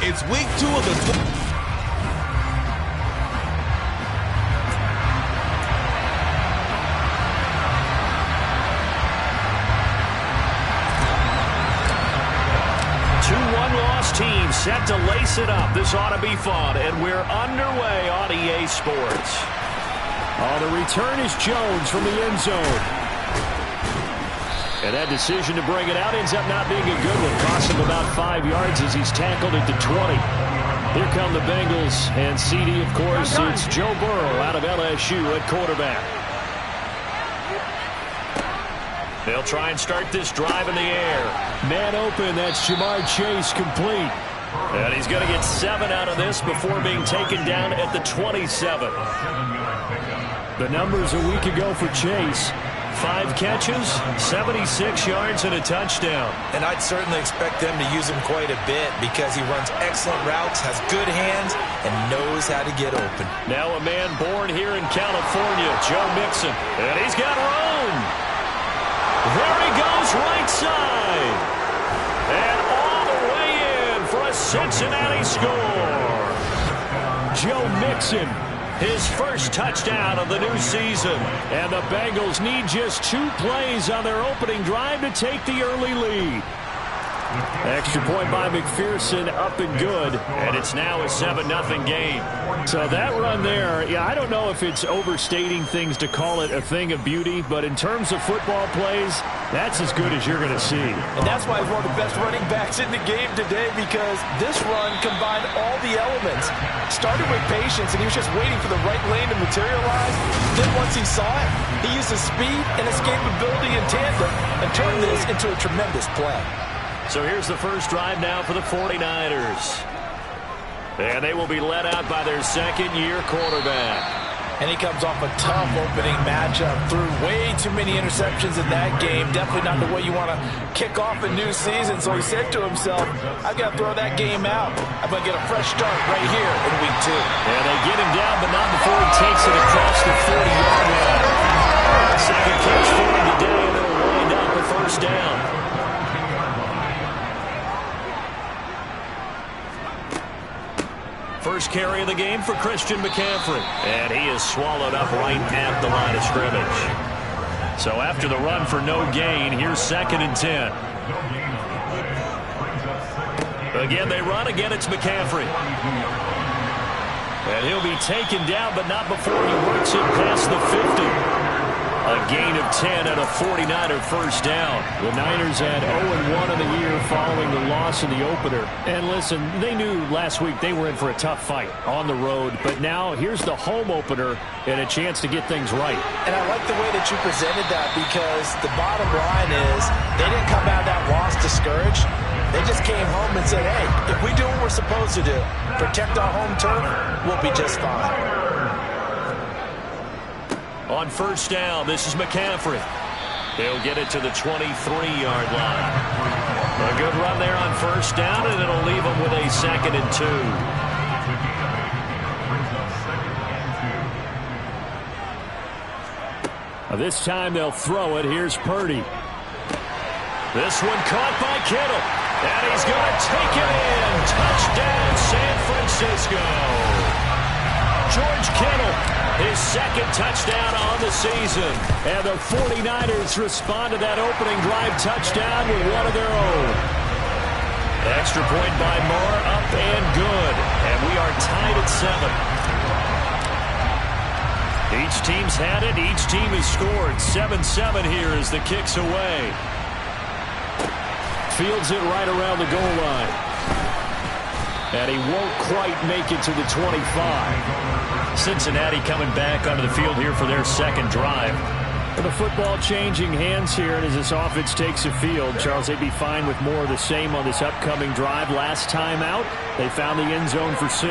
It's week 2 of the... Team set to lace it up. This ought to be fun, and we're underway on EA Sports. Oh, the return is Jones from the end zone. And that decision to bring it out ends up not being a good one. Costs him about 5 yards as he's tackled at the 20. Here come the Bengals, and CD, of course, it's Joe Burrow out of LSU at quarterback. They'll try and start this drive in the air. Man open, that's Jamar Chase complete. And he's going to get 7 out of this before being taken down at the 27. The numbers a week ago for Chase. 5 catches, 76 yards, and a touchdown. And I'd certainly expect them to use him quite a bit because he runs excellent routes, has good hands, and knows how to get open. Now a man born here in California, Joe Mixon. And he's got room. There he goes, right side. And all the way in for a Cincinnati score. Joe Mixon, his first touchdown of the new season. And the Bengals need just 2 plays on their opening drive to take the early lead. Extra point by McPherson, up and good. And it's now a 7-0 game. So that run there, yeah, I don't know if it's overstating things to call it a thing of beauty, but in terms of football plays, that's as good as you're going to see. And that's why he's one of the best running backs in the game today, because this run combined all the elements. Started with patience, and he was just waiting for the right lane to materialize. Then once he saw it, he used his speed and escapability in tandem and turned this into a tremendous play. So here's the first drive now for the 49ers. And they will be led out by their second-year quarterback. And he comes off a tough opening matchup. Threw way too many interceptions in that game. Definitely not the way you want to kick off a new season. So he said to himself, I've got to throw that game out. I'm going to get a fresh start right here in week 2. And they get him down, but not before he takes it across the 40-yard line. Second catch for him today, and it'll wind up a first down. First carry of the game for Christian McCaffrey. And he is swallowed up right at the line of scrimmage. So after the run for no gain, here's 2nd and 10. Again, they run. Again, it's McCaffrey. And he'll be taken down, but not before he works it past the 50. A gain of 10 and a 49er first down. The Niners had 0-1 in the year following the loss in the opener. And listen, they knew last week they were in for a tough fight on the road. But now here's the home opener and a chance to get things right. And I like the way that you presented that, because the bottom line is they didn't come out of that loss discouraged. They just came home and said, hey, if we do what we're supposed to do, protect our home turf, we'll be just fine. On first down, this is McCaffrey. He'll get it to the 23-yard line. A good run there on first down, and it'll leave him with a 2nd and 2. This time they'll throw it. Here's Purdy. This one caught by Kittle. And he's going to take it in. Touchdown, San Francisco. George Kittle, his 2nd touchdown on the season. And the 49ers respond to that opening drive touchdown with one of their own. Extra point by Moore, up and good. And we are tied at 7. Each team's had it. Each team has scored. 7-7 here as the kick's away. Fields it right around the goal line. And he won't quite make it to the 25. Cincinnati coming back onto the field here for their 2nd drive. And the football changing hands here, and as this offense takes the field, Charles, they'd be fine with more of the same on this upcoming drive. Last time out, they found the end zone for 6.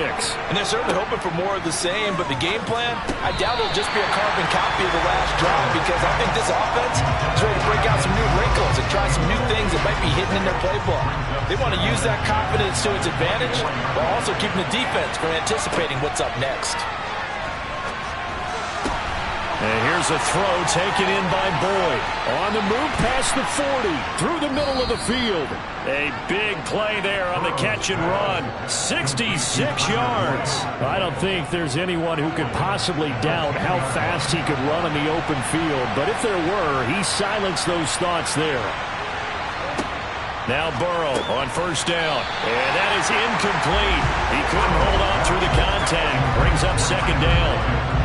And they're certainly hoping for more of the same, but the game plan, I doubt it'll just be a carbon copy of the last drive, because I think this offense is ready to break out some new wrinkles and try some new things that might be hidden in their playbook. They want to use that confidence to its advantage, while also keeping the defense from anticipating what's up next. And here Here's a throw taken in by Boyd. On the move past the 40, through the middle of the field. A big play there on the catch and run. 66 yards. I don't think there's anyone who could possibly doubt how fast he could run in the open field. But if there were, he silenced those thoughts there. Now Burrow on first down. And that is incomplete. He couldn't hold on through the contact. Brings up second down.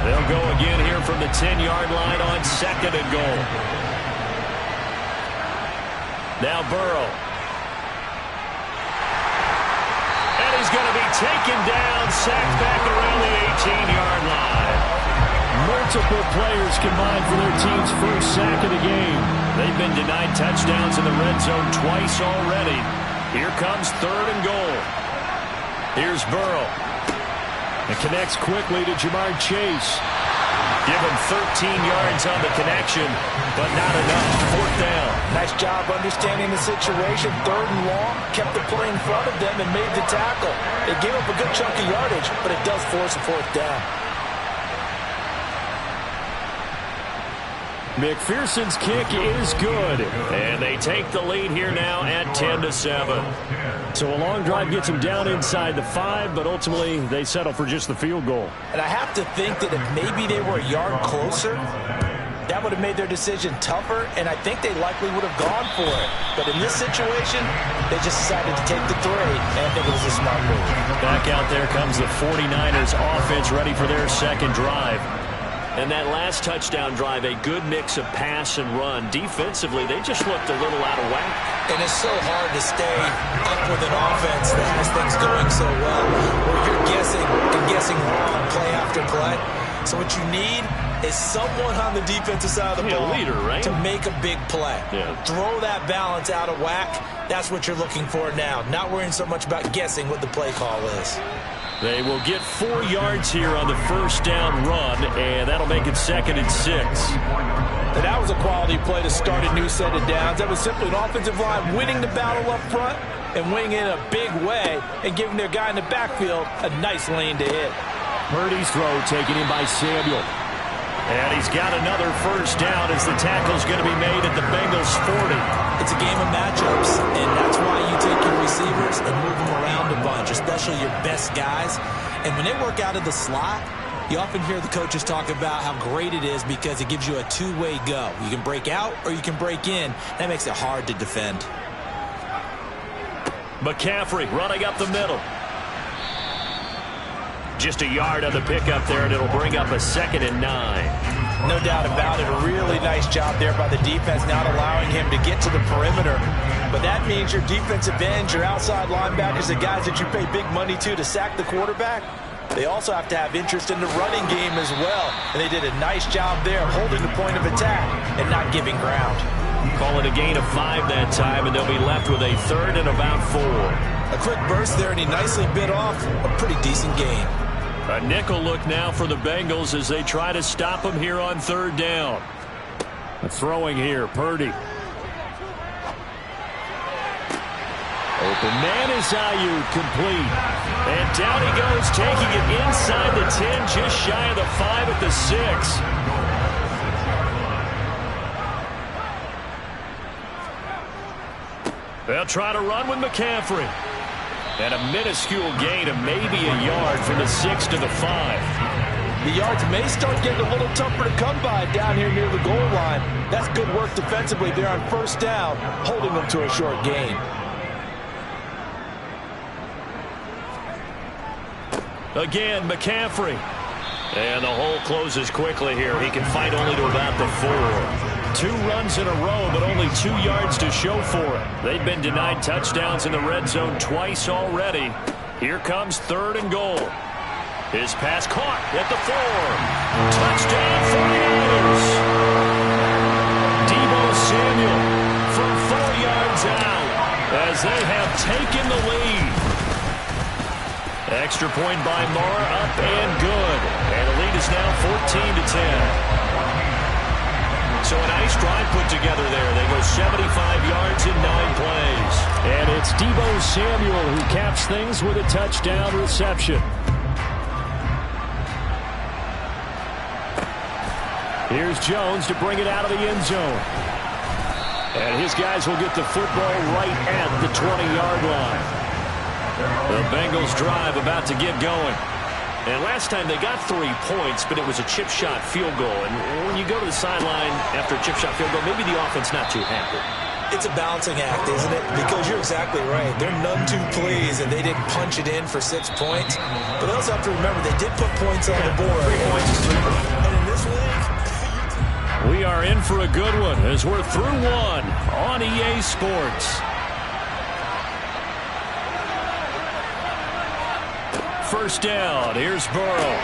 They'll go again here from the 10-yard line on second and goal. Now Burrow. And he's going to be taken down, sacked back around the 18-yard line. Multiple players combined for their team's first sack of the game. They've been denied touchdowns in the red zone twice already. Here comes third and goal. Here's Burrow. It connects quickly to Jamar Chase. Give him 13 yards on the connection, but not enough. Fourth down. Nice job understanding the situation. Third and long, kept the play in front of them and made the tackle. They gave up a good chunk of yardage, but it does force a fourth down. McPherson's kick is good. And they take the lead here now at 10-7. So a long drive gets them down inside the 5, but ultimately they settle for just the field goal. And I have to think that if maybe they were a yard closer, that would have made their decision tougher, and I think they likely would have gone for it. But in this situation, they just decided to take the 3, and I think it was a smart move. Back out there comes the 49ers offense ready for their second drive. And that last touchdown drive, a good mix of pass and run. Defensively, they just looked a little out of whack. And it's so hard to stay up with an offense that has things going so well, where you're guessing wrong play after play. So what you need is someone on the defensive side of the ball, a leader, right? to make a big play. Yeah. Throw that balance out of whack. That's what you're looking for now. Not worrying so much about guessing what the play call is. They will get 4 yards here on the first down run, and that'll make it 2nd and 6. And that was a quality play to start a new set of downs. That was simply an offensive line winning the battle up front and winning in a big way and giving their guy in the backfield a nice lane to hit. Purdy's throw taken in by Samuel. And he's got another first down as the tackle's going to be made at the Bengals 40. It's a game of matchups, and that's why you take your receivers and move them around a bunch, especially your best guys. And when they work out of the slot, you often hear the coaches talk about how great it is because it gives you a two-way go. You can break out or you can break in. That makes it hard to defend. McCaffrey running up the middle. Just a yard on the pickup there, and it'll bring up a 2nd and 9. No doubt about it. A really nice job there by the defense, not allowing him to get to the perimeter. But that means your defensive ends, your outside linebackers, the guys that you pay big money to sack the quarterback, they also have to have interest in the running game as well. And they did a nice job there holding the point of attack and not giving ground. Call it a gain of 5 that time, and they'll be left with a 3rd and about 4. A quick burst there, and he nicely bit off a pretty decent gain. A nickel look now for the Bengals as they try to stop him here on 3rd down. Throwing here, Purdy. Open man is Ayuk, complete. And down he goes, taking it inside the 10, just shy of the 5 at the 6. They'll try to run with McCaffrey. And a minuscule gain of maybe a yard from the 6 to the 5. The yards may start getting a little tougher to come by down here near the goal line. That's good work defensively there on first down, holding them to a short gain. Again, McCaffrey. And the hole closes quickly here. He can fight only to about the 4. 2 runs in a row, but only 2 yards to show for it. They've been denied touchdowns in the red zone twice already. Here comes 3rd and goal. His pass caught at the 4. Touchdown 49ers. Deebo Samuel from 4 yards out as they have taken the lead. Extra point by Moore, up and good. And the lead is now 14-10. So a nice drive put together there. They go 75 yards in 9 plays. And it's Deebo Samuel who caps things with a touchdown reception. Here's Jones to bring it out of the end zone. And his guys will get the football right at the 20-yard line. The Bengals drive about to get going. And last time they got 3 points, but it was a chip shot field goal. And when you go to the sideline after a chip shot field goal, maybe the offense not too happy. It's a balancing act, isn't it? Because you're exactly right. They're none too pleased, and they didn't punch it in for 6 points. But they also have to remember they did put points on the board. 3 points is 3 points. And in this league, we are in for a good one as we're through one on EA Sports. First down. Here's Burrow.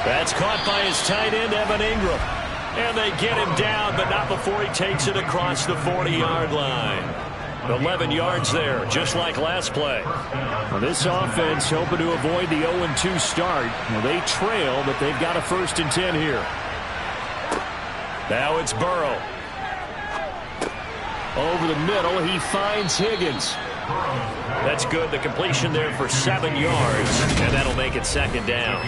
That's caught by his tight end, Evan Ingram. And they get him down, but not before he takes it across the 40-yard line. 11 yards there, just like last play. Well, this offense hoping to avoid the 0-2 start. Well, they trail, but they've got a 1st and 10 here. Now it's Burrow. Over the middle, he finds Higgins. That's good. The completion there for 7 yards, and that'll make it 2nd down.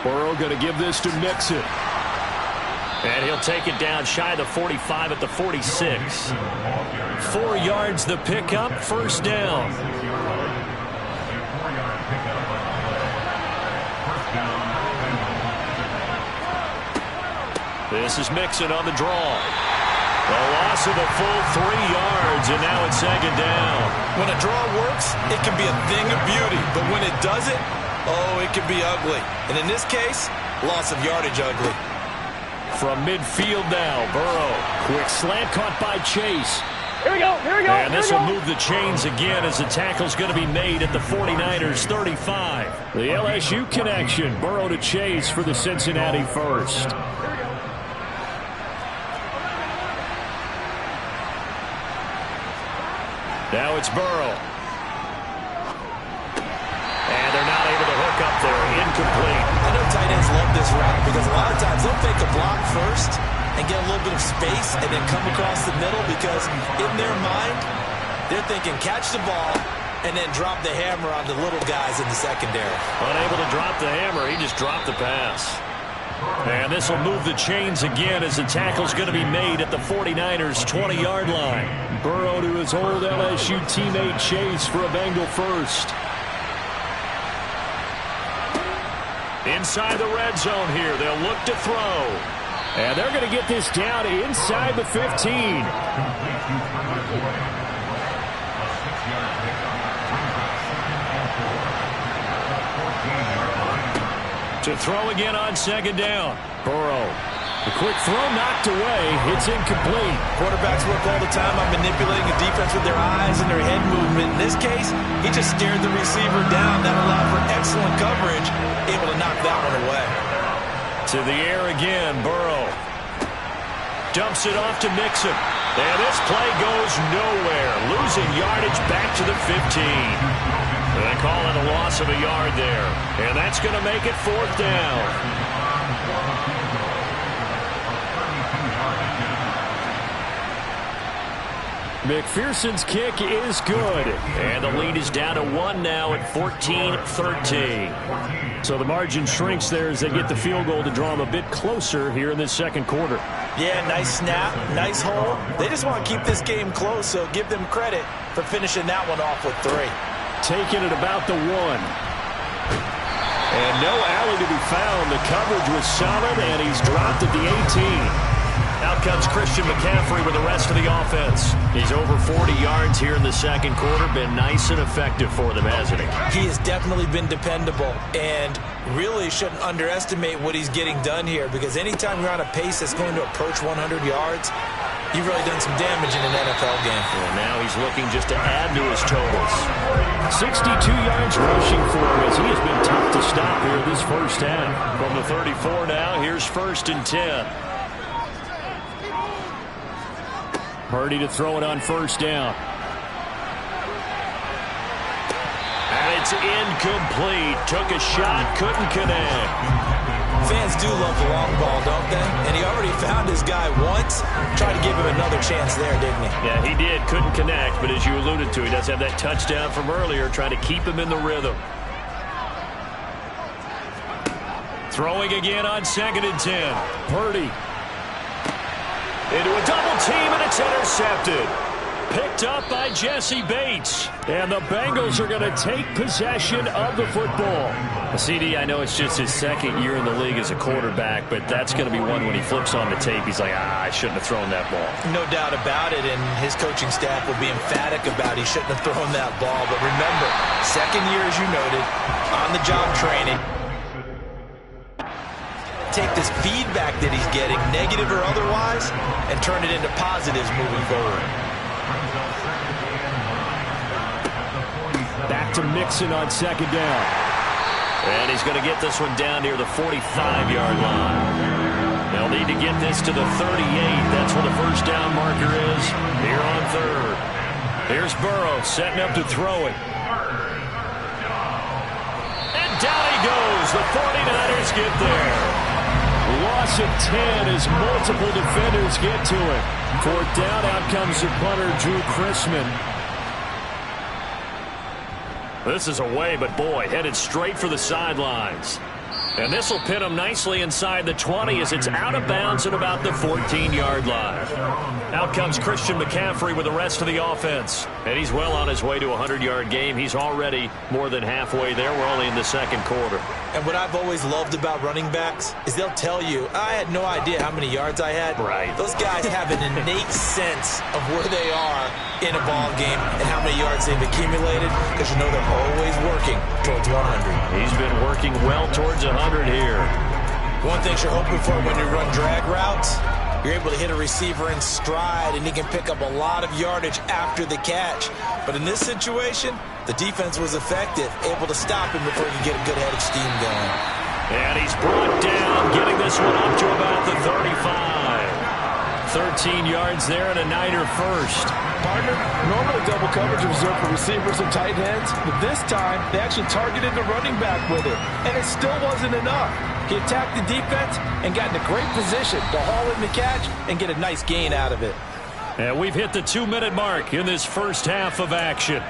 Burrow going to give this to Mixon. And he'll take it down shy of the 45 at the 46. 4 yards the pickup, 1st down. This is Mixon on the draw. A loss of a full 3 yards, and now it's 2nd down. when a draw works, it can be a thing of beauty. But when it doesn't, oh, it can be ugly. And in this case, loss of yardage ugly. From midfield now, Burrow. Quick slant caught by Chase. Here we go, here we go. And this will move the chains again as the tackle's going to be made at the 49ers 35. The LSU connection, Burrow to Chase for the Cincinnati first. Now it's Burrow. And they're not able to hook up there. Incomplete. I know tight ends love this route because a lot of times they'll fake a block first and get a little bit of space and then come across the middle because in their mind, they're thinking catch the ball and then drop the hammer on the little guys in the secondary. Unable to drop the hammer, he just dropped the pass. And this will move the chains again as the tackle's going to be made at the 49ers 20-yard line. Burrow to his old LSU teammate Chase for a Bengal first. Inside the red zone here, they'll look to throw. And they're going to get this down inside the 15. To throw again on second down. Burrow. The quick throw knocked away. It's incomplete. Quarterbacks work all the time on manipulating the defense with their eyes and their head movement. In this case, he just stared the receiver down. That allowed for excellent coverage, able to knock that one away. To the air again, Burrow. Dumps it off to Mixon. And this play goes nowhere. Losing yardage back to the 15. They call it a loss of a yard there. And that's going to make it 4th down. McPherson's kick is good. And the lead is down to 1 now at 14-13. So the margin shrinks there as they get the field goal to draw them a bit closer here in this second quarter. Yeah, nice snap, nice hole. They just want to keep this game close, so give them credit for finishing that one off with 3. Taking it about the 1. And no alley to be found. The coverage was solid, and he's dropped at the 18. Out comes Christian McCaffrey with the rest of the offense. He's over 40 yards here in the second quarter. Been nice and effective for them, hasn't he? He has definitely been dependable and really shouldn't underestimate what he's getting done here because anytime you're on a pace that's going to approach 100 yards, you've really done some damage in an NFL game. Well, now he's looking just to add to his totals. 62 yards rushing for him as he has been tough to stop here this first half. From the 34 now, here's 1st and 10. Purdy to throw it on 1st down. And it's incomplete. Took a shot, couldn't connect. Fans do love the long ball, don't they? And he already found his guy once. Tried to give him another chance there, didn't he? Yeah, he did. Couldn't connect, but as you alluded to, he does have that touchdown from earlier, trying to keep him in the rhythm. Throwing again on 2nd and 10. Purdy. Into a double team, and it's intercepted. Picked up by Jesse Bates. And the Bengals are going to take possession of the football. CD, I know it's just his 2nd year in the league as a quarterback, but that's going to be one when he flips on the tape. He's like, I shouldn't have thrown that ball. No doubt about it, and his coaching staff will be emphatic about he shouldn't have thrown that ball. But remember, 2nd year, as you noted, on-the-job training. Take this feedback that he's getting, negative or otherwise, and turn it into positives moving forward. Back to Mixon on 2nd down. And he's going to get this one down near the 45-yard line. They'll need to get this to the 38. That's where the first down marker is here on 3rd. Here's Burrow setting up to throw it. And down he goes. The 49ers get there. Loss of 10 as multiple defenders get to it. 4th down, out comes the punter, Drew Chrisman. This is away, but boy, headed straight for the sidelines. And this will pin him nicely inside the 20 as it's out of bounds at about the 14-yard line. Out comes Christian McCaffrey with the rest of the offense. And he's well on his way to a 100-yard game. He's already more than halfway there. We're only in the 2nd quarter. And what I've always loved about running backs is they'll tell you, I had no idea how many yards I had. Right. Those guys have an innate sense of where they are in a ball game and how many yards they've accumulated, because you know they're always working towards 100. He's been working well towards 100 here. One thing you're hoping for when you run drag routes, you're able to hit a receiver in stride, and he can pick up a lot of yardage after the catch. But in this situation, the defense was effective, able to stop him before he could get a good head of steam going. And he's brought down, getting this one up to about the 35. 13 yards there and a Niner first. Partner, normally double coverage is reserved for receivers and tight ends, but this time they actually targeted the running back with it, and it still wasn't enough. He attacked the defense and got in a great position to haul in the catch and get a nice gain out of it. And we've hit the 2-minute mark in this first half of action.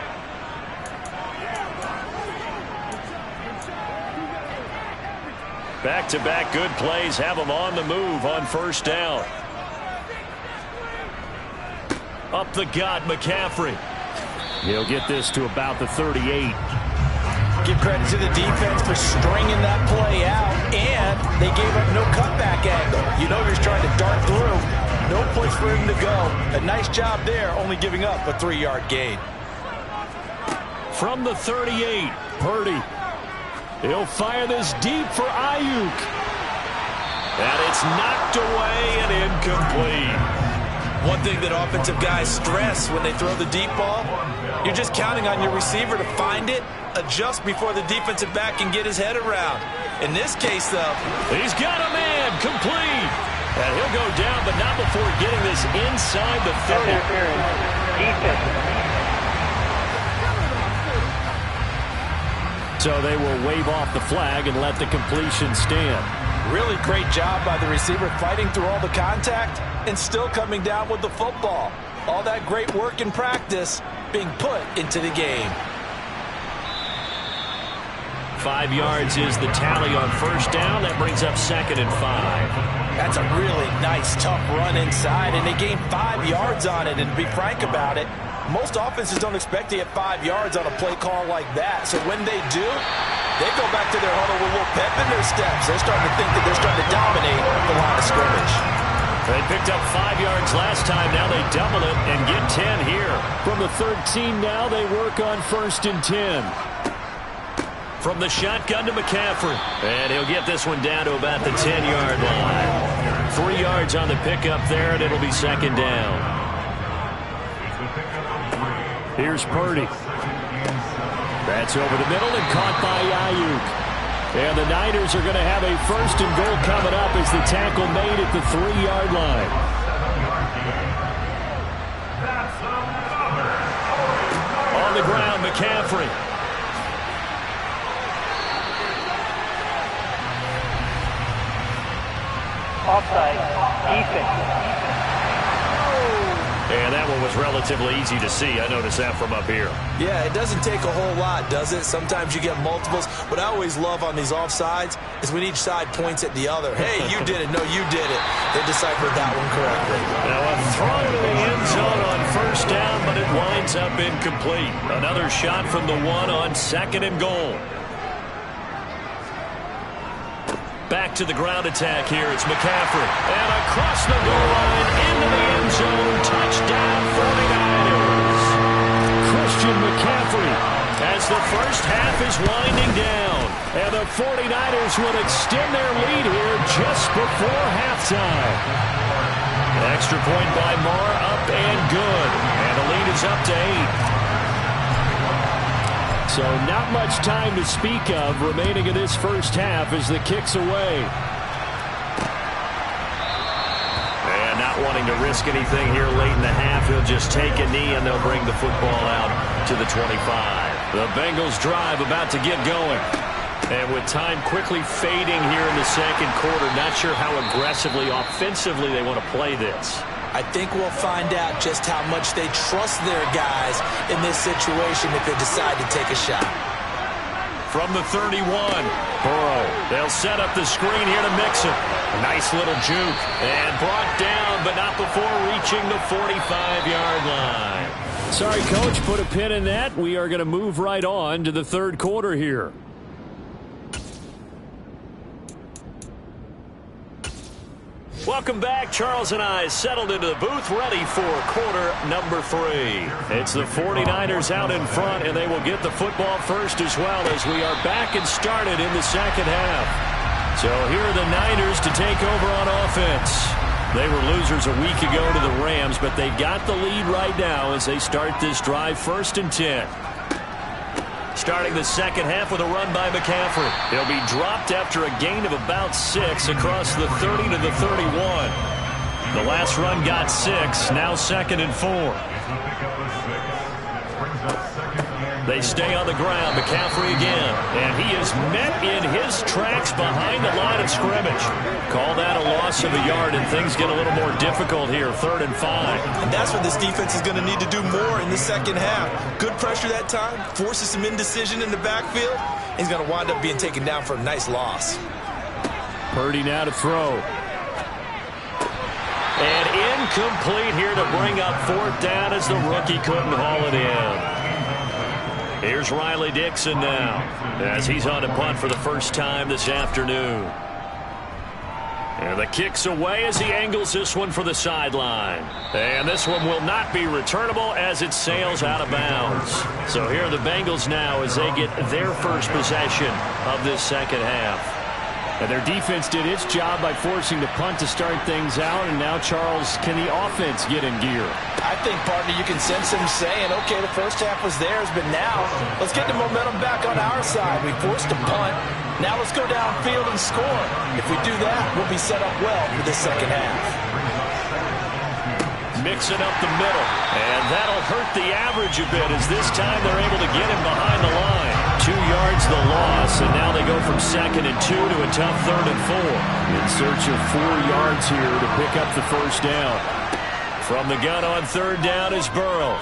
Back-to-back good plays have them on the move on 1st down. Up the gut, McCaffrey. He'll get this to about the 38. Give credit to the defense for stringing that play out, and they gave up no cutback angle. You know he's trying to dart through. No place for him to go. A nice job there, only giving up a 3-yard gain. From the 38, Purdy. He'll fire this deep for Ayuk. And it's knocked away and incomplete. One thing that offensive guys stress when they throw the deep ball, you're just counting on your receiver to find it, adjust before the defensive back can get his head around. In this case, though, he's got a man, complete. And he'll go down, but not before getting this inside the 30. So they will wave off the flag and let the completion stand. Really great job by the receiver fighting through all the contact and still coming down with the football. All that great work in practice being put into the game. 5 yards is the tally on 1st down. That brings up 2nd and 5. That's a really nice, tough run inside, and they gained 5 yards on it. And to be frank about it, most offenses don't expect to get 5 yards on a play call like that. So when they do, they go back to their huddle with a little pep in their steps. They're starting to think that they're starting to dominate the line of scrimmage. They picked up 5 yards last time. Now they double it and get 10 here. From the 13 now, they work on 1st and 10. From the shotgun to McCaffrey. And he'll get this one down to about the 10-yard line. 3 yards on the pickup there, and it'll be 2nd down. Here's Purdy. That's over the middle and caught by Ayuk. And the Niners are going to have a 1st and goal coming up as the tackle made at the 3-yard line. On the ground, McCaffrey. And that one was relatively easy to see. I noticed that from up here. Yeah, it doesn't take a whole lot, does it? Sometimes you get multiples. What I always love on these offsides is when each side points at the other. Hey, you did it. No, you did it. They deciphered that one correctly. Now a throw to the end zone on first down, but it winds up incomplete. Another shot from the 1 on 2nd and goal. Back to the ground attack here. It's McCaffrey. And across the goal line into the end zone. Touchdown 49ers. Christian McCaffrey as the first half is winding down. And the 49ers will extend their lead here just before halftime. Extra point by Marr, up and good. And the lead is up to 8. So not much time to speak of remaining in this first half as the kick's away. And not wanting to risk anything here late in the half, he'll just take a knee and they'll bring the football out to the 25. The Bengals drive about to get going. And with time quickly fading here in the second quarter, not sure how aggressively, offensively they want to play this. I think we'll find out just how much they trust their guys in this situation if they decide to take a shot. From the 31, Burrow. They'll set up the screen here to Mixon. A nice little juke. And brought down, but not before reaching the 45-yard line. Sorry, Coach, put a pin in that. We are going to move right on to the third quarter here. Welcome back. Charles and I settled into the booth, ready for quarter number 3. It's the 49ers out in front, and they will get the football first as well as we are back and started in the second half. So here are the Niners to take over on offense. They were losers a week ago to the Rams, but they've got the lead right now as they start this drive 1st and 10. Starting the second half with a run by McCaffrey. He'll be dropped after a gain of about 6 across the 30 to the 31. The last run got 6, now 2nd and 4. They stay on the ground. McCaffrey again. And he is met in his tracks behind the line of scrimmage. Call that a loss of a yard, and things get a little more difficult here. 3rd and 5. And that's what this defense is going to need to do more in the second half. Good pressure that time. Forces some indecision in the backfield. He's going to wind up being taken down for a nice loss. Purdy now to throw. And incomplete here to bring up 4th down as the rookie couldn't haul it in. Here's Riley Dixon now as he's on a punt for the first time this afternoon. And the kick's away as he angles this one for the sideline. And this one will not be returnable as it sails out of bounds. So here are the Bengals now as they get their first possession of this second half. And their defense did its job by forcing the punt to start things out. And now, Charles, can the offense get in gear? I think, partner, you can sense him saying, okay, the first half was theirs, but now let's get the momentum back on our side. We forced a punt. Now let's go downfield and score. If we do that, we'll be set up well for the second half. Mixing up the middle. And that'll hurt the average a bit as this time they're able to get him behind the line. 2 yards the loss, and now they go from 2nd and 2 to a tough 3rd and 4. In search of 4 yards here to pick up the first down. From the gun on 3rd down is Burrow.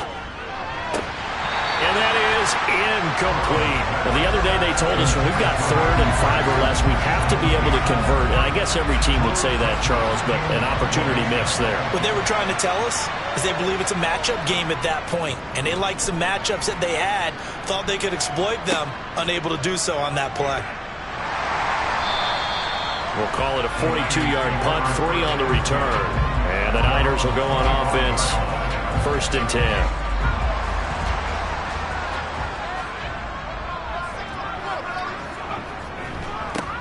And that is incomplete. Well, the other day they told us when we've got 3rd and 5 or less, we have to be able to convert. And I guess every team would say that, Charles, but an opportunity missed there. What they were trying to tell us is they believe it's a matchup game at that point. And they liked some matchups that they had, thought they could exploit them, unable to do so on that play. We'll call it a 42-yard punt, 3 on the return. And the Niners will go on offense, 1st and 10.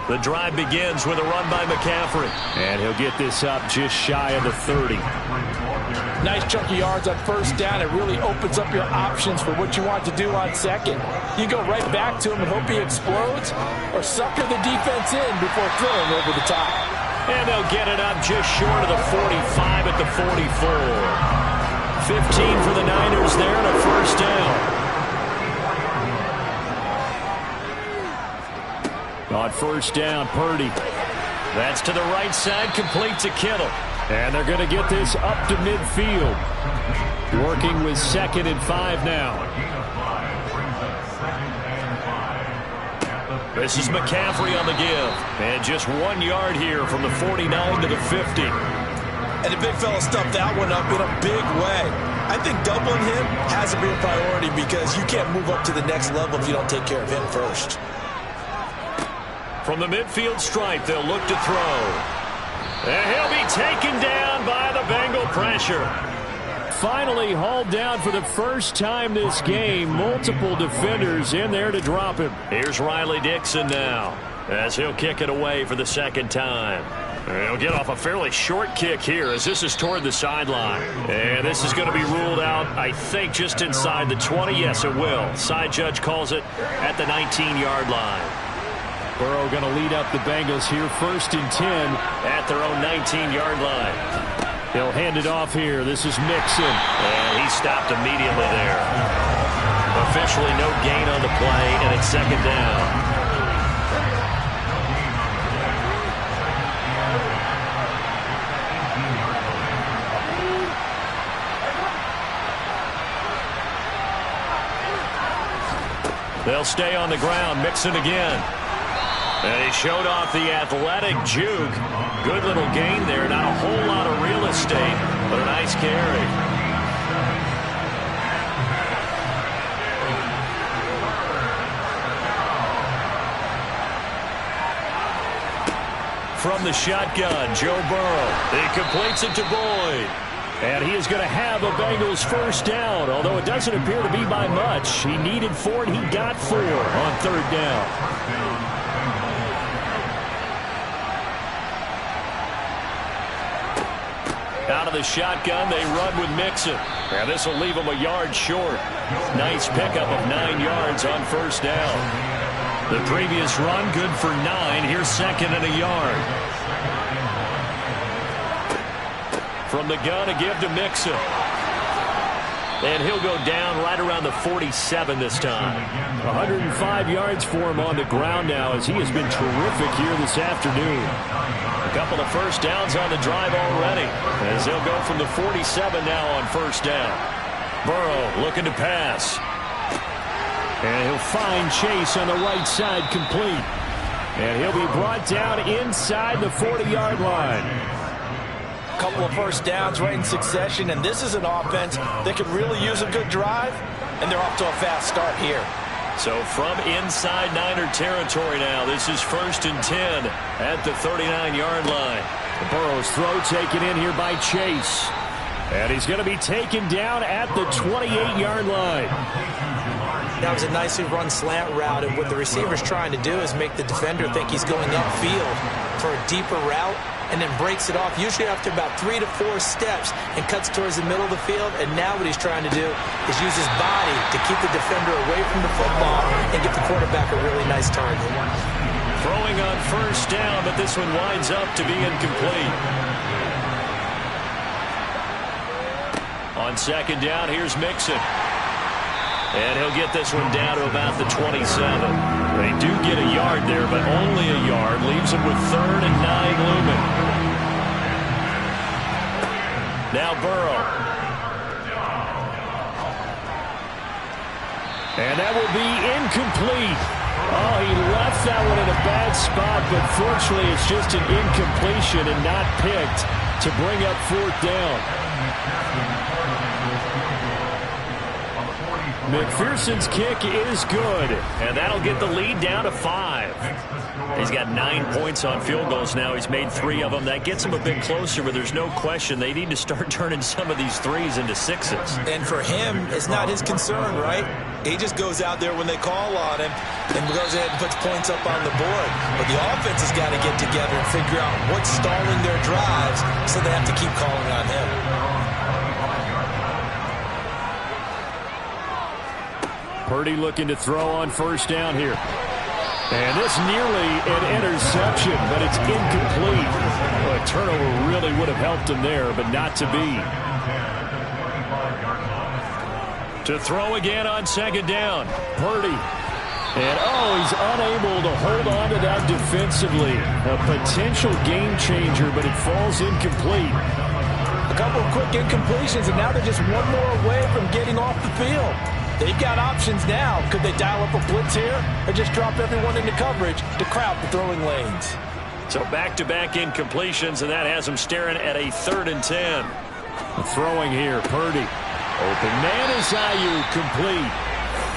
The drive begins with a run by McCaffrey. And he'll get this up just shy of the 30. Nice chunk of yards on 1st down. It really opens up your options for what you want to do on 2nd. You go right back to him and hope he explodes, or sucker the defense in before throwing over the top. And they'll get it up just short of the 45 at the 44. 15 for the Niners there and a 1st down. On 1st down, Purdy. That's to the right side, complete to Kittle. And they're going to get this up to midfield. Working with 2nd and 5 now. This is McCaffrey on the give. And just 1 yard here from the 49 to the 50. And the big fella stuffed that one up in a big way. I think doubling him has to be a priority because you can't move up to the next level if you don't take care of him first. From the midfield stripe, they'll look to throw. And he'll be taken down by the Bengal pressure. Finally hauled down for the first time this game. Multiple defenders in there to drop him. Here's Riley Dixon now as he'll kick it away for the 2nd time. He'll get off a fairly short kick here as this is toward the sideline. And this is going to be ruled out, I think, just inside the 20. Yes, it will. Side judge calls it at the 19-yard line. Burrow going to lead up the Bengals here, 1st and 10 at their own 19-yard line. He'll hand it off here. This is Mixon. And he stopped immediately there. Officially no gain on the play, and it's 2nd down. They'll stay on the ground. Mixon again. And he showed off the athletic juke. Good little gain there. Not a whole lot of real estate, but a nice carry. From the shotgun, Joe Burrow. He completes it to Boyd. And he is going to have a Bengals 1st down, although it doesn't appear to be by much. He needed 4, and he got 4 on 3rd down. Out of the shotgun, they run with Mixon. And this will leave him a yard short. Nice pickup of 9 yards on 1st down. The previous run, good for 9. Here's 2nd and a yard. From the gun, a give to Mixon. And he'll go down right around the 47 this time. 105 yards for him on the ground now as he has been terrific here this afternoon. A couple of 1st downs on the drive already as they'll go from the 47 now on 1st down. Burrow looking to pass. And he'll find Chase on the right side complete. And he'll be brought down inside the 40-yard line. Couple of 1st downs right in succession, and this is an offense that could really use a good drive, and they're off to a fast start here. So from inside Niner territory now, this is 1st and 10 at the 39-yard line. Burrow's throw taken in here by Chase. And he's going to be taken down at the 28-yard line. That was a nicely run slant route, and what the receiver's trying to do is make the defender think he's going upfield for a deeper route, and then breaks it off, usually after about 3 to 4 steps, and cuts towards the middle of the field. And now what he's trying to do is use his body to keep the defender away from the football and get the quarterback a really nice target. Throwing on 1st down, but this one winds up to be incomplete. On 2nd down, here's Mixon. And he'll get this one down to about the 27. They do get a yard there, but only a yard. Leaves them with 3rd and 9 looming. Now Burrow. And that will be incomplete. Oh, he left that one in a bad spot, but fortunately it's just an incompletion and not picked to bring up 4th down. McPherson's kick is good. And that'll get the lead down to 5. He's got 9 points on field goals now. He's made 3 of them. That gets him a bit closer, but there's no question they need to start turning some of these 3s into 6s. And for him, it's not his concern, right? He just goes out there when they call on him and goes ahead and puts points up on the board. But the offense has got to get together and figure out what's stalling their drives, so they have to keep calling on him. Purdy looking to throw on 1st down here. And this nearly an interception, but it's incomplete. Well, a turnover really would have helped him there, but not to be. To throw again on 2nd down. Purdy. And, he's unable to hold on to that defensively. A potential game changer, but it falls incomplete. A couple of quick incompletions, and now they're just one more away from getting off the field. They've got options now. Could they dial up a blitz here or just drop everyone into coverage to crowd the throwing lanes? So back-to-back incompletions, and that has them staring at a 3rd and 10. Throwing here, Purdy. Open man is Ayuk, complete.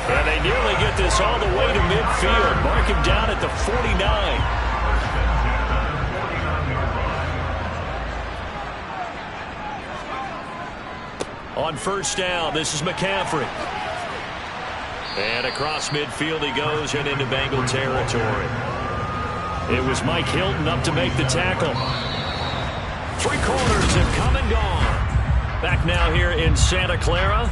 And they nearly get this all the way to midfield. Mark him down at the 49. On 1st down, this is McCaffrey. And across midfield he goes and into Bengal territory. It was Mike Hilton up to make the tackle. 3 quarters have come and gone. Back now here in Santa Clara.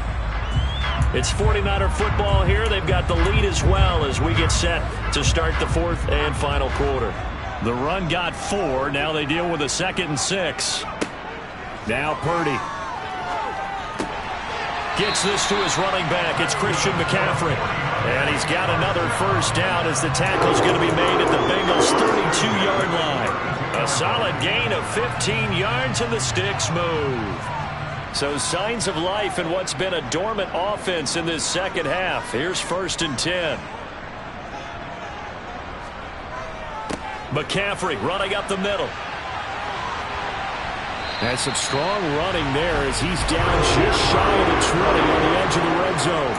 It's 49er football here. They've got the lead as well as we get set to start the 4th and final quarter. The run got 4. Now they deal with a 2nd and 6. Now Purdy. Gets this to his running back. It's Christian McCaffrey. And he's got another 1st down as the tackle's going to be made at the Bengals' 32-yard line. A solid gain of 15 yards and the sticks move. So signs of life in what's been a dormant offense in this second half. Here's 1st and 10. McCaffrey running up the middle. That's some strong running there as he's down just shy of the 20 on the edge of the red zone.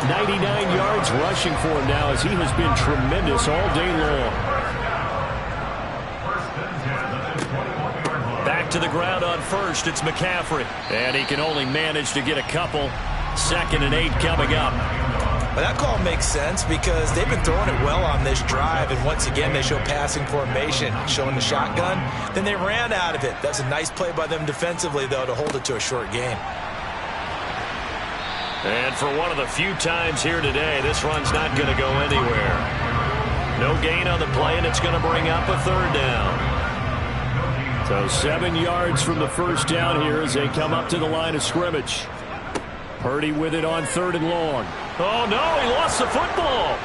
99 yards rushing for him now as he has been tremendous all day long. Back to the ground on 1st. It's McCaffrey. And he can only manage to get a couple. 2nd and 8 coming up. Well, that call makes sense because they've been throwing it well on this drive, and once again they show passing formation, showing the shotgun. Then they ran out of it. That's a nice play by them defensively, though, to hold it to a short gain. And for one of the few times here today, this run's not going to go anywhere. No gain on the play, and it's going to bring up a 3rd down. So 7 yards from the 1st down here as they come up to the line of scrimmage. Purdy with it on 3rd and long. Oh, no, he lost the football.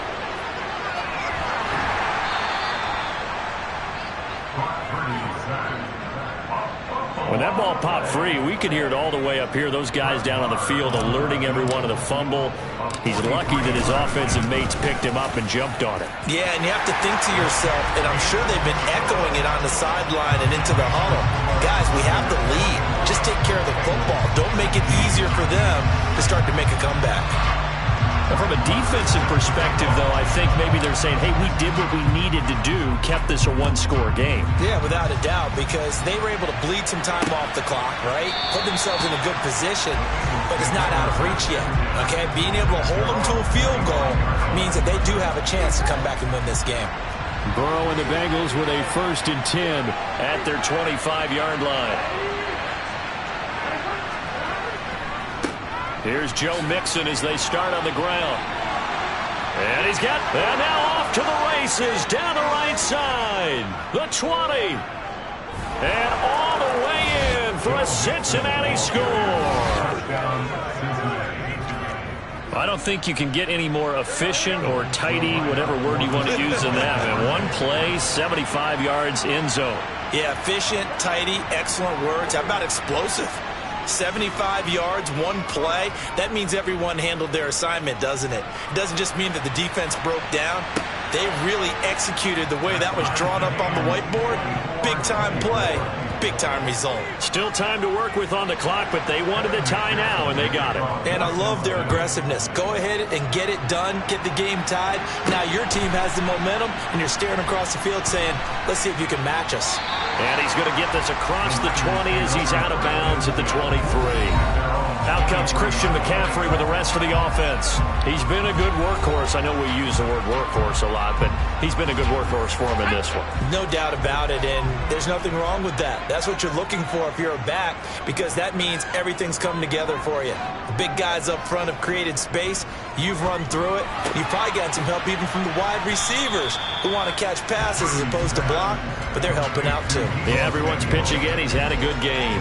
When that ball popped free, we could hear it all the way up here. Those guys down on the field alerting everyone of the fumble. He's lucky that his offensive mates picked him up and jumped on it. Yeah, and you have to think to yourself, and I'm sure they've been echoing it on the sideline and into the huddle. Guys, we have the lead. Just take care of the football. Don't make it easier for them to start to make a comeback. And from a defensive perspective, though, I think maybe they're saying, hey, we did what we needed to do, kept this a 1-score game. Yeah, without a doubt, because they were able to bleed some time off the clock, right? Put themselves in a good position, but it's not out of reach yet, okay? Being able to hold them to a field goal means that they do have a chance to come back and win this game. Burrow and the Bengals with a 1st and 10 at their 25-yard line. Here's Joe Mixon as they start on the ground. And and now off to the races down the right side. The 20. And all the way in for a Cincinnati score. I don't think you can get any more efficient or tidy, whatever word you want to use in that. And one play, 75 yards, end zone. Yeah, efficient, tidy, excellent words. How about explosive? 75 yards, one play. That means everyone handled their assignment, doesn't it? It doesn't just mean that the defense broke down. They really executed the way that was drawn up on the whiteboard. Big-time play, big-time result. Still time to work with on the clock, but they wanted the tie now, and they got it. And I love their aggressiveness. Go ahead and get it done, get the game tied. Now your team has the momentum, and you're staring across the field saying, let's see if you can match us. And he's going to get this across the 20 as he's out of bounds at the 23. Out comes Christian McCaffrey with the rest of the offense. He's been a good workhorse. I know we use the word workhorse a lot, but he's been a good workhorse for him in this one. No doubt about it, and there's nothing wrong with that. That's what you're looking for if you're a back, because that means everything's come together for you. The big guys up front have created space. You've run through it. You've probably got some help even from the wide receivers who want to catch passes as opposed to block, but they're helping out too. Yeah, everyone's pitching in. He's had a good game.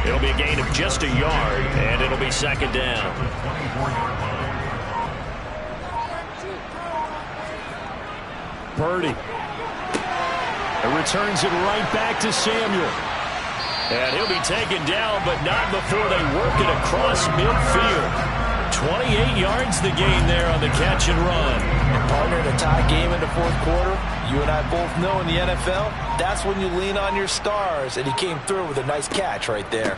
It'll be a gain of just a yard, and it'll be 2nd down. Purdy. It returns it right back to Samuel. And he'll be taken down, but not before they work it across midfield. 28 yards the gain there on the catch and run. And partner, in a tie game in the fourth quarter, you and I both know in the NFL, that's when you lean on your stars, and he came through with a nice catch right there.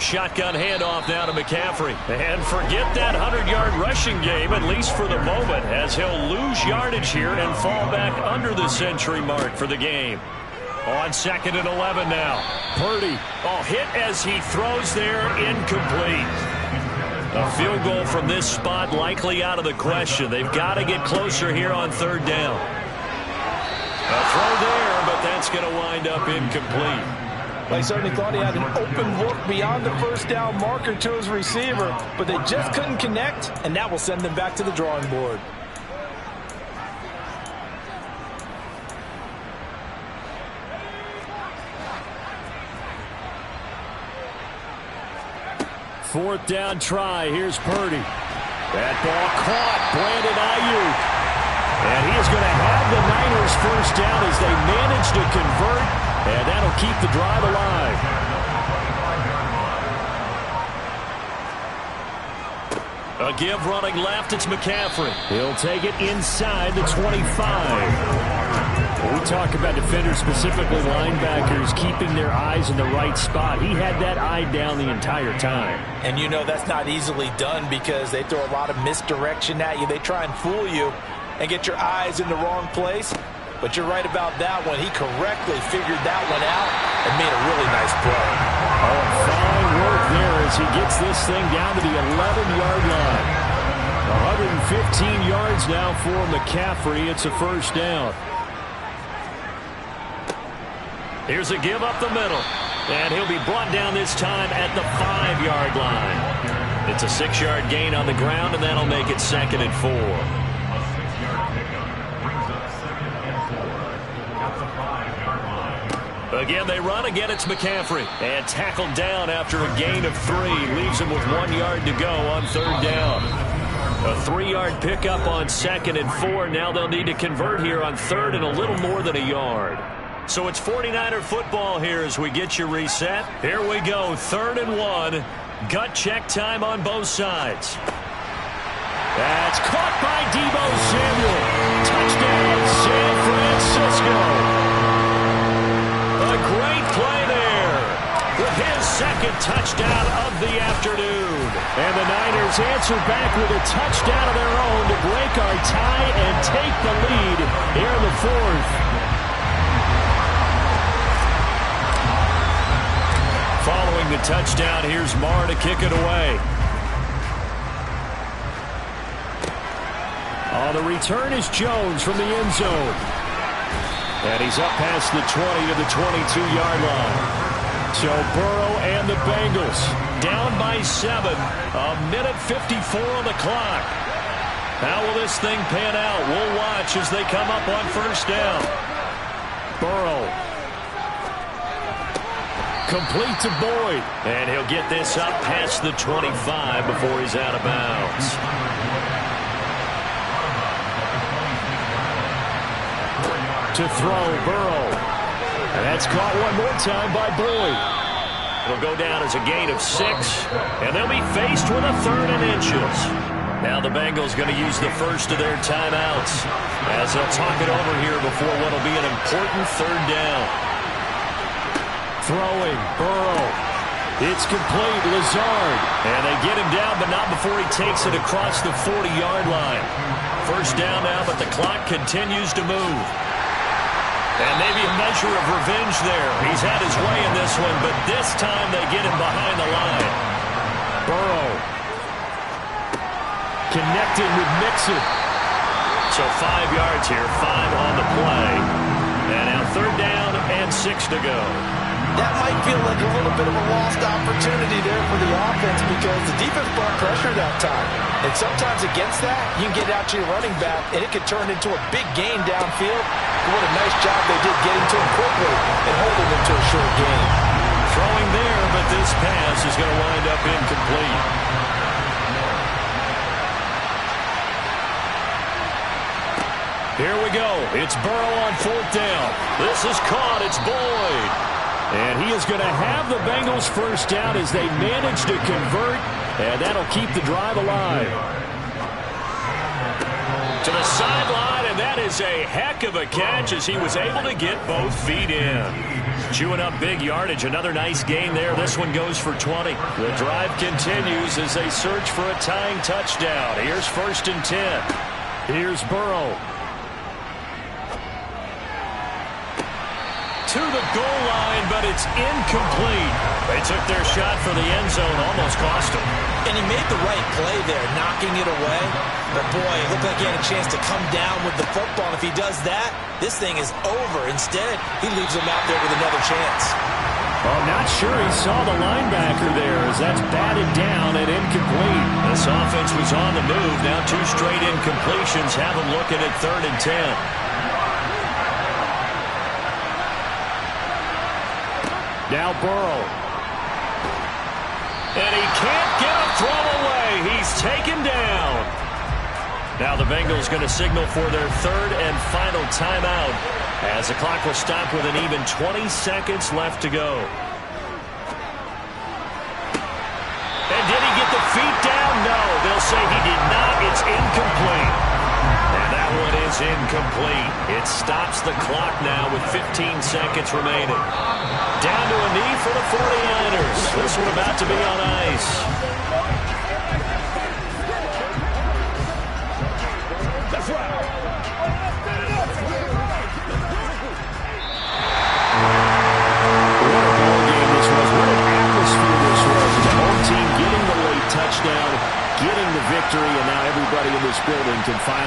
Shotgun handoff now to McCaffrey. And forget that 100-yard rushing game, at least for the moment, as he'll lose yardage here and fall back under the century mark for the game. On 2nd and 11 now. Purdy. Hit as he throws there, incomplete. A field goal from this spot likely out of the question. They've got to get closer here on 3rd down. A throw there, but that's going to wind up incomplete. They certainly thought he had an open look beyond the 1st down marker to his receiver, but they just couldn't connect, and that will send them back to the drawing board. Fourth down try. Here's Purdy. That ball caught. Brandon Ayuk. And he is going to have the Niners first down as they manage to convert. And that'll keep the drive alive. A give running left. It's McCaffrey. He'll take it inside the 25. When we talk about defenders, specifically linebackers, keeping their eyes in the right spot, he had that eye down the entire time. And you know that's not easily done because they throw a lot of misdirection at you. They try and fool you and get your eyes in the wrong place. But you're right about that one. He correctly figured that one out and made a really nice play. Fine work there as he gets this thing down to the 11-yard line. 115 yards now for McCaffrey. It's a first down. Here's a give up the middle. And he'll be brought down this time at the 5-yard line. It's a 6-yard gain on the ground, and that'll make it 2nd and 4. Again, they run. Again, it's McCaffrey. And tackled down after a gain of 3. Leaves him with 1 yard to go on 3rd down. A 3-yard pickup on 2nd and 4. Now they'll need to convert here on 3rd and a little more than a yard. So it's 49er football here as we get you reset. Here we go, 3rd and 1. Gut check time on both sides. That's caught by Deebo Samuel. Touchdown, San Francisco. A great play there with his 2nd touchdown of the afternoon. And the Niners answer back with a touchdown of their own to break our tie and take the lead here in the 4th. Following the touchdown, here's Marr to kick it away. The return is Jones from the end zone. And he's up past the 20 to the 22-yard line. So Burrow and the Bengals down by 7. A minute 54 on the clock. How will this thing pan out? We'll watch as they come up on 1st down. Burrow. Complete to Boyd. And he'll get this up past the 25 before he's out of bounds. To throw, Burrow. And that's caught one more time by Boyd. It'll go down as a gain of 6. And they'll be faced with a 3rd and inches. Now the Bengals going to use the first of their timeouts as they'll talk it over here before what will be an important 3rd down. Throwing, Burrow. It's complete, Lazard. And they get him down, but not before he takes it across the 40-yard line. First down now, but the clock continues to move. And maybe a measure of revenge there. He's had his way in this one, but this time they get him behind the line. Burrow. Connected with Mixon. So 5 yards here, 5 on the play. And now 3rd down and 6 to go. That might feel like a little bit of a lost opportunity there for the offense because the defense brought pressure that time. And sometimes against that, you can get out to your running back, and it could turn into a big gain downfield. What a nice job they did getting to him quickly and holding him to a short gain. Throwing there, but this pass is going to wind up incomplete. Here we go. It's Burrow on 4th down. This is caught. It's Boyd. And he is going to have the Bengals first down as they manage to convert, and that'll keep the drive alive. To the sideline, and that is a heck of a catch as he was able to get both feet in. Chewing up big yardage. Another nice gain there. This one goes for 20. The drive continues as they search for a tying touchdown. Here's 1st and 10. Here's Burrow. To the goal line, but it's incomplete. They took their shot for the end zone, almost cost him. And he made the right play there, knocking it away. But boy, it looked like he had a chance to come down with the football. And if he does that, this thing is over. Instead, he leaves him out there with another chance. I'm not sure he saw the linebacker there as that's batted down and incomplete. This offense was on the move. Now 2 straight incompletions have them looking at 3rd and 10. Now Burrow. And he can't get a throw away. He's taken down. Now the Bengals going to signal for their 3rd and final timeout as the clock will stop with an even 20 seconds left to go. And did he get the feet down? No. They'll say he did not. It's incomplete. And that one is incomplete. It stops the clock now with 15 seconds remaining. Down to a knee for the 49ers. This one about to be on ice. That's right. What a ball game this was. What an atmosphere this was. The home team getting the late touchdown, getting the victory, and now everybody in this building can finally